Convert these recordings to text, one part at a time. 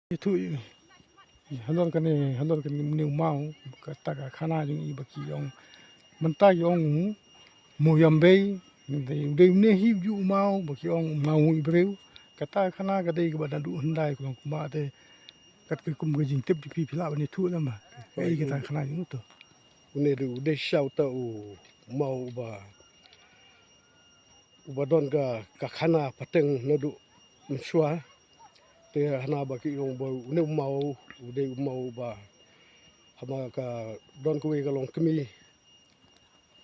Itu halor kan new mau kata khana jung I baki ong mentah ong mo yambe de ne hi ju mau baki ong mau ibreu kata khana gade ke badan du handai ko kuma te kat ke kum gajing tip di pila ni tu lama ai kata khana jung to une du de shau ta u mau ba don ka khana pateng na du mswa te hana ba ki yong bo ne mau de mau ba hama ka don ko ga long kmi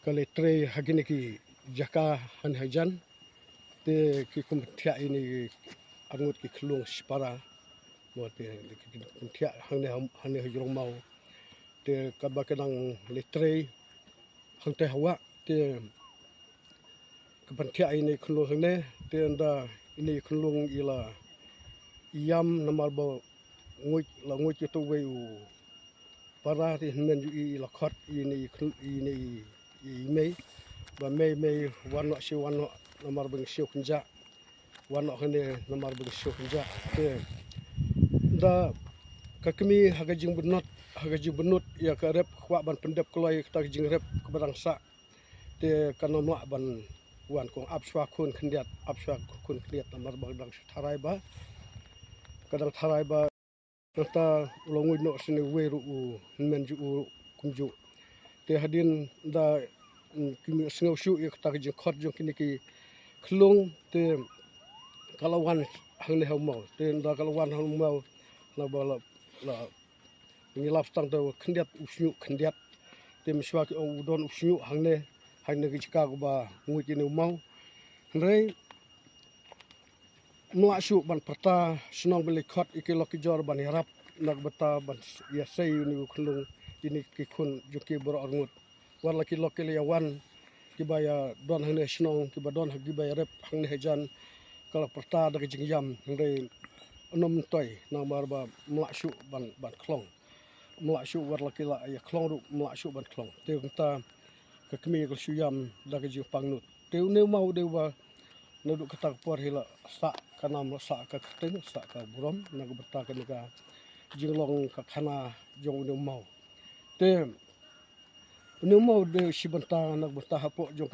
ka le tre hagini ki jaka han hajan te ki kum thia ini angut ki khlung spara mo te ki kum thia hane hajrong mau te ka ba kanang le tre hang te hawa te kapan thia ini khlung hane te anda ini khlung ila yam namar bo ngui to we u para ti men ju I la khot ini mei ba mei wan no si wan no namar beng siu kunja wan no hane namar beng siu kunja te da kakmi hagajing benut ya ka rep khwa ban pendep kloi ta jing rep ke barang sa te kanomla ban wan kong apswa kun khndiat namar bang tharai ba kadang tharai ba ta longui no sini weru u men ju kumju te hadin da kimi sngau shu ik ta ji khot jong kini ki khlung te kalawan hangne hau te da kalawan hau mau la bala la ni lap stang da khndiat usnyu khndiat te miswa ki udon usnyu hangne ki chika ko ba ngui ki mau rei mla shu ban prata snong beli khot ikilok ki jor ban yarap nak bata ban ya sei ni khlung ini ki khun juki bor arngut war laki lokil ya wan ki baya don hangne snong ki ba don hagi baya rep hangne hejan kala prata da jing yam rei onom toy na mar ba mla shu ban khlong mla shu war laki la ya khlong ru mla shu ban khlong te ta ka kmi ko shu yam da ji pangnut te ne mau de wa na du katak por hila sa kanam sa ka kting sa ka burom na ko bata ka nika jinglong ka khana jong ne mau te ne mau de shibanta na bata hapo jong